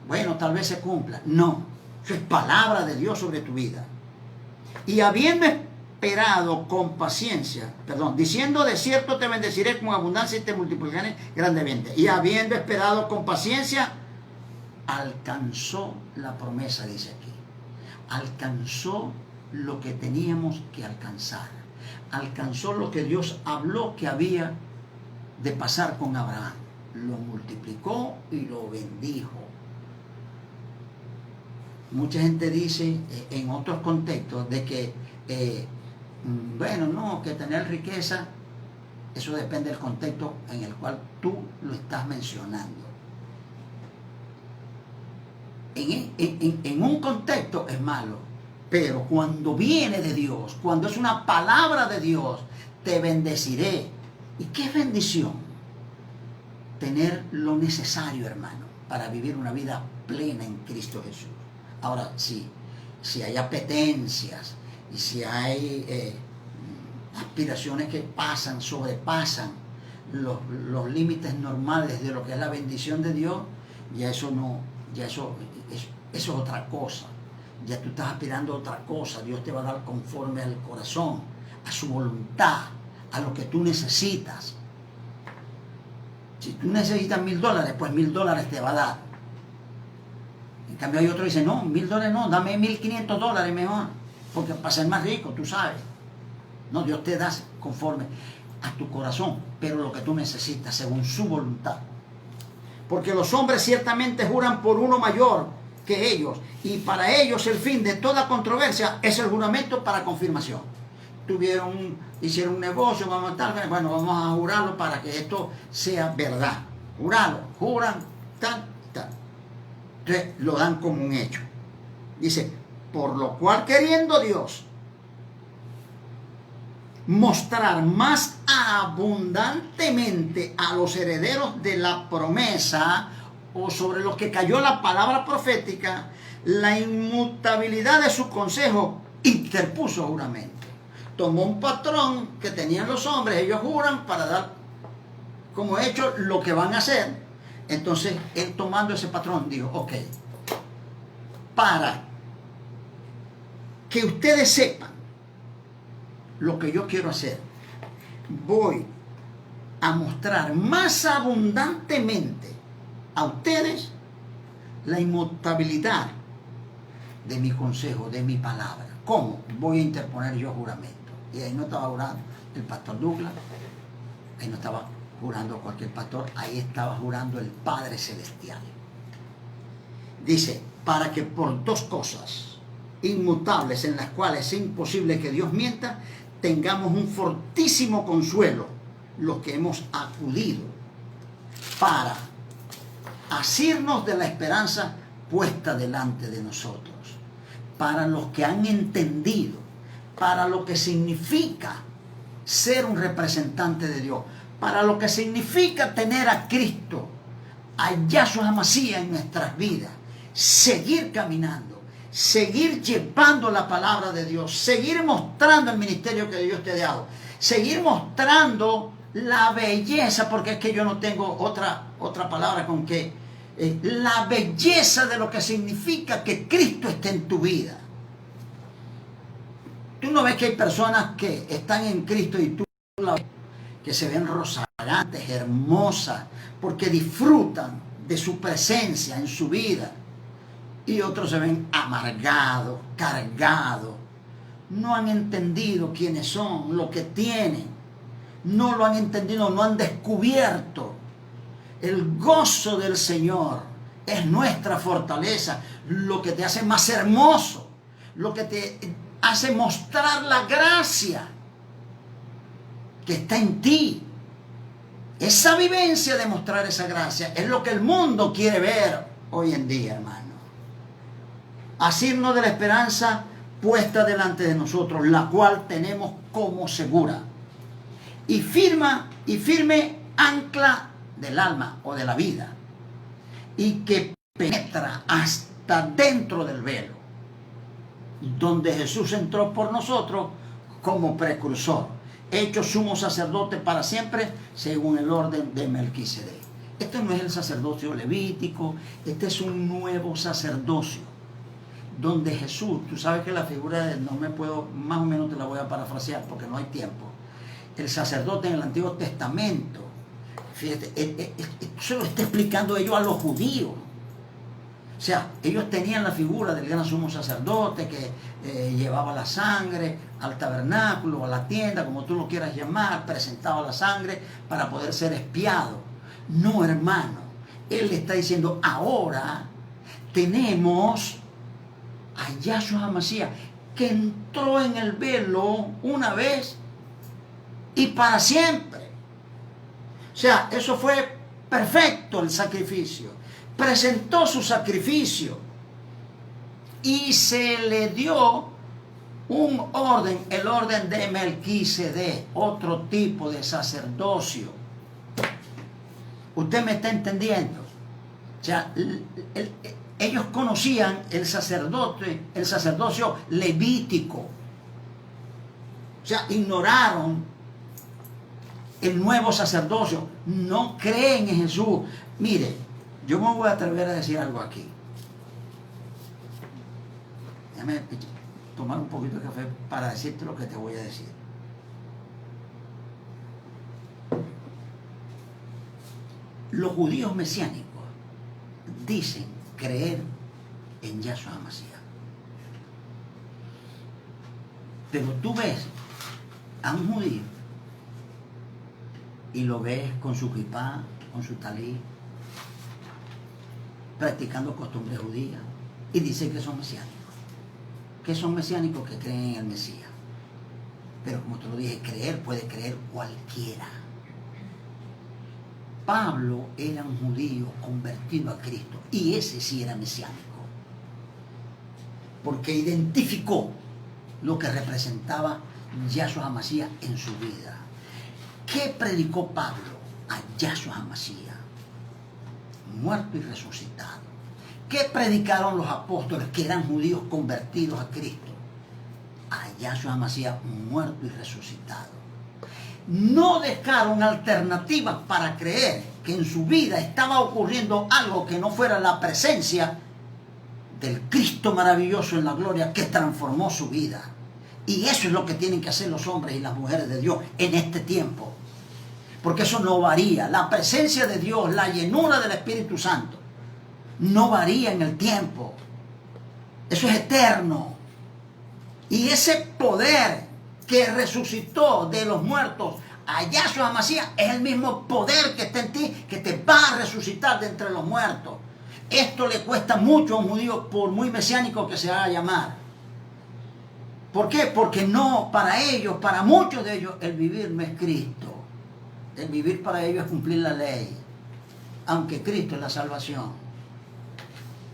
Bueno, tal vez se cumpla. No, eso es palabra de Dios sobre tu vida. Y habiendo esperado con paciencia, diciendo de cierto te bendeciré con abundancia y te multiplicaré grandemente. Y habiendo esperado con paciencia, alcanzó la promesa, dice aquí. Alcanzó lo que teníamos que alcanzar. Alcanzó lo que Dios habló que había de pasar con Abraham. Lo multiplicó y lo bendijo. Mucha gente dice en otros contextos de que, que tener riqueza, eso depende del contexto en el cual tú lo estás mencionando. En un contexto es malo, pero cuando viene de Dios, cuando es una palabra de Dios, te bendeciré. ¿Y qué es bendición? Tener lo necesario, hermano, para vivir una vida plena en Cristo Jesús. Ahora, si hay apetencias y si hay aspiraciones que sobrepasan los límites normales de lo que es la bendición de Dios, eso es otra cosa. Ya tú estás aspirando a otra cosa. Dios te va a dar conforme al corazón, a su voluntad, a lo que tú necesitas. Si tú necesitas $1,000, pues $1,000 te va a dar. En cambio hay otro que dice, no, $1,000 no, dame $1,500 mejor, porque para ser más rico, tú sabes. No, Dios te da conforme a tu corazón, pero lo que tú necesitas, según su voluntad. Porque los hombres ciertamente juran por uno mayor que ellos, y para ellos el fin de toda controversia es el juramento para confirmación. Hicieron un negocio, vamos a jurarlo para que esto sea verdad. Juran, tal. Entonces lo dan como un hecho. Dice, por lo cual queriendo Dios mostrar más abundantemente a los herederos de la promesa, o sobre los que cayó la palabra profética, la inmutabilidad de su consejo, interpuso juramento. Tomó un patrón que tenían los hombres, ellos juran para dar como hecho lo que van a hacer. Entonces, él tomando ese patrón dijo, ok, para que ustedes sepan lo que yo quiero hacer, voy a mostrar más abundantemente a ustedes la inmutabilidad de mi consejo, de mi palabra. ¿Cómo? Voy a interponer yo juramento. Y ahí no estaba jurando el pastor Douglas, ahí no estaba jurando cualquier pastor, ahí estaba jurando el Padre Celestial. Dice, para que por dos cosas inmutables en las cuales es imposible que Dios mienta, tengamos un fortísimo consuelo los que hemos acudido para asirnos de la esperanza puesta delante de nosotros, para los que han entendido, para lo que significa ser un representante de Dios, para lo que significa tener a Cristo, a Yahshua Hamashiach en nuestras vidas, seguir caminando, seguir llevando la palabra de Dios, seguir mostrando el ministerio que Dios te ha dado, seguir mostrando la belleza, porque es que yo no tengo otra palabra con que la belleza de lo que significa que Cristo esté en tu vida. Tú no ves que hay personas que están en Cristo y tú la ves, que se ven rozagantes, hermosas, porque disfrutan de su presencia en su vida, y otros se ven amargados, cargados, no han entendido quiénes son, lo que tienen, no lo han entendido, no han descubierto. El gozo del Señor es nuestra fortaleza, lo que te hace más hermoso, lo que te hace mostrar la gracia que está en ti. Esa vivencia de mostrar esa gracia es lo que el mundo quiere ver hoy en día, hermano. Asirnos de la esperanza puesta delante de nosotros, la cual tenemos como segura. y firme ancla del alma o de la vida, y que penetra hasta dentro del velo, donde Jesús entró por nosotros como precursor, hecho sumo sacerdote para siempre según el orden de Melquisedec. Este no es el sacerdocio levítico, este es un nuevo sacerdocio, donde Jesús, tú sabes que la figura de, no me puedo, más o menos te la voy a parafrasear porque no hay tiempo. El sacerdote en el Antiguo Testamento, fíjate, eso lo está explicando ellos a los judíos. O sea, ellos tenían la figura del gran sumo sacerdote que llevaba la sangre al tabernáculo, a la tienda, como tú lo quieras llamar, presentaba la sangre para poder ser expiado. No, hermano, él le está diciendo, ahora tenemos a Yahshua HaMashiach, que entró en el velo una vez y para siempre. O sea, eso fue perfecto el sacrificio. Presentó su sacrificio y se le dio un orden, el orden de Melquisedec, otro tipo de sacerdocio. ¿Usted me está entendiendo? O sea, ellos conocían el sacerdocio levítico. O sea, ignoraron el nuevo sacerdocio. No creen en Jesús. Mire, yo me voy a atrever a decir algo aquí. Déjame tomar un poquito de café para decirte lo que te voy a decir. Los judíos mesiánicos dicen creer en Yahshua HaMashiach. Pero tú ves a un judío y lo ves con su kipá, con su talí, practicando costumbres judías, y dicen que son mesiánicos. Que son mesiánicos, que creen en el Mesías. Pero como te lo dije, creer puede creer cualquiera. Pablo era un judío convertido a Cristo, y ese sí era mesiánico, porque identificó lo que representaba Yahshua HaMashiach en su vida. ¿Qué predicó Pablo? A Yahshua HaMashiach, muerto y resucitado. ¿Qué predicaron los apóstoles que eran judíos convertidos a Cristo? A Yahshua HaMashiach, muerto y resucitado. No dejaron alternativas para creer que en su vida estaba ocurriendo algo que no fuera la presencia del Cristo maravilloso en la gloria que transformó su vida. Y eso es lo que tienen que hacer los hombres y las mujeres de Dios en este tiempo. Porque eso no varía. La presencia de Dios, la llenura del Espíritu Santo, no varía en el tiempo. Eso es eterno. Y ese poder que resucitó de los muertos a Yahshua HaMashiach es el mismo poder que está en ti, que te va a resucitar de entre los muertos. Esto le cuesta mucho a un judío, por muy mesiánico que se haga llamar. ¿Por qué? Porque no, para ellos, para muchos de ellos, el vivir no es Cristo. El vivir para ellos es cumplir la ley, aunque Cristo es la salvación.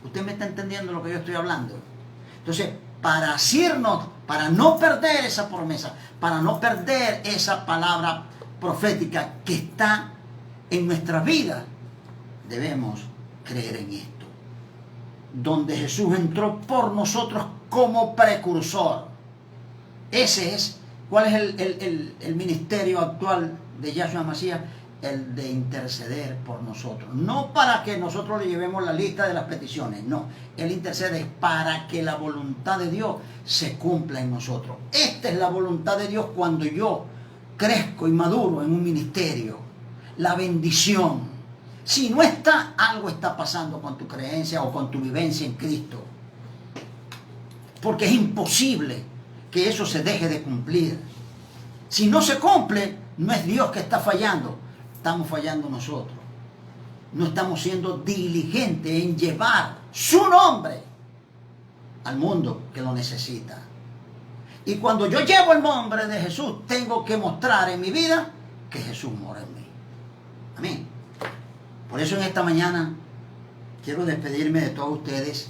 ¿Usted me está entendiendo lo que yo estoy hablando? Entonces, para asirnos, para no perder esa promesa, para no perder esa palabra profética que está en nuestra vida, debemos creer en esto. Donde Jesús entró por nosotros como precursor. Ese es, ¿cuál es el ministerio actual de Yahshua HaMashiach? El de interceder por nosotros. No para que nosotros le llevemos la lista de las peticiones, no. Él intercede para que la voluntad de Dios se cumpla en nosotros. Esta es la voluntad de Dios cuando yo crezco y maduro en un ministerio. La bendición. Si no está, algo está pasando con tu creencia o con tu vivencia en Cristo. Porque es imposible que eso se deje de cumplir. Si no se cumple, no es Dios que está fallando. Estamos fallando nosotros. No estamos siendo diligentes en llevar su nombre al mundo que lo necesita. Y cuando yo llevo el nombre de Jesús, tengo que mostrar en mi vida que Jesús mora en mí. Amén. Por eso en esta mañana quiero despedirme de todos ustedes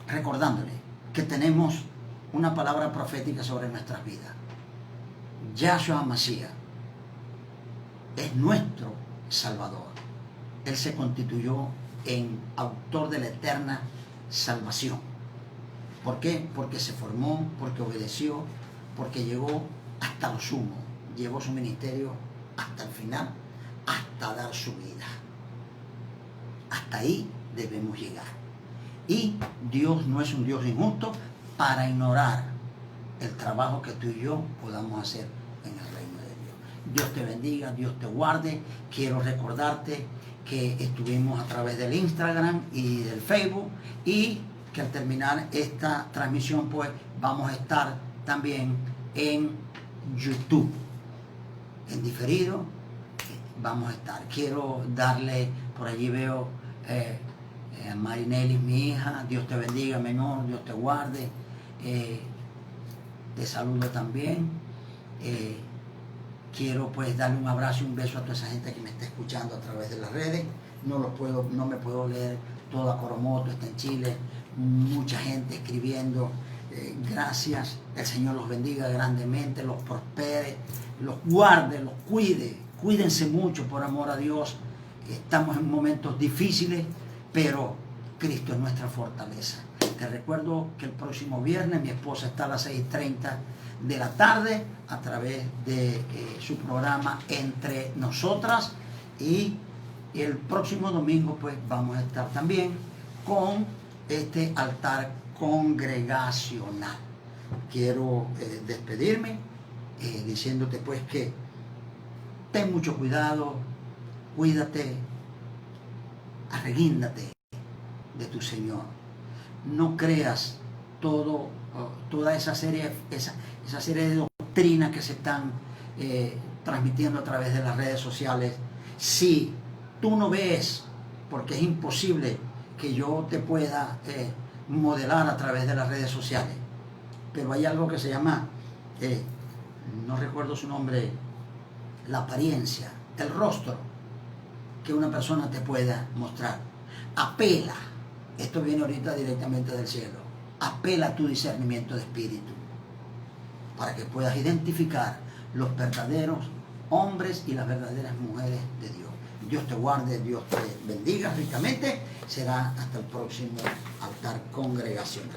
recordándoles que tenemos una palabra profética sobre nuestras vidas. Yahshua Mashiach es nuestro Salvador. Él se constituyó en autor de la eterna salvación. ¿Por qué? Porque se formó, porque obedeció, porque llegó hasta lo sumo, llevó su ministerio hasta el final, hasta dar su vida. Hasta ahí debemos llegar. Y Dios no es un Dios injusto para ignorar el trabajo que tú y yo podamos hacer en el reino de Dios. Dios te bendiga, Dios te guarde. Quiero recordarte que estuvimos a través del Instagram y del Facebook, y que al terminar esta transmisión pues vamos a estar también en YouTube, en diferido vamos a estar. Quiero darle, por allí veo a Marinelli, mi hija. Dios te bendiga, mi amor, Dios te guarde. Te saludo también. Quiero pues darle un abrazo y un beso a toda esa gente que me está escuchando a través de las redes. No me puedo leer toda Coromoto, está en Chile, mucha gente escribiendo. Gracias, el Señor los bendiga grandemente, los prospere, los guarde, los cuide. Cuídense mucho, por amor a Dios. Estamos en momentos difíciles, pero Cristo es nuestra fortaleza. Te recuerdo que el próximo viernes mi esposa está a las 6:30 de la tarde a través de su programa Entre Nosotras, y el próximo domingo pues vamos a estar también con este altar congregacional. Quiero despedirme diciéndote pues que ten mucho cuidado, cuídate, arreguíndate de tu Señor. No creas toda esa serie de doctrinas que se están transmitiendo a través de las redes sociales. Si tú no ves, porque es imposible que yo te pueda modelar a través de las redes sociales, pero hay algo que se llama, no recuerdo su nombre, la apariencia, el rostro que una persona te pueda mostrar. Apela, esto viene ahorita directamente del cielo, apela a tu discernimiento de espíritu para que puedas identificar los verdaderos hombres y las verdaderas mujeres de Dios. Dios te guarde, Dios te bendiga ricamente. Será hasta el próximo altar congregacional.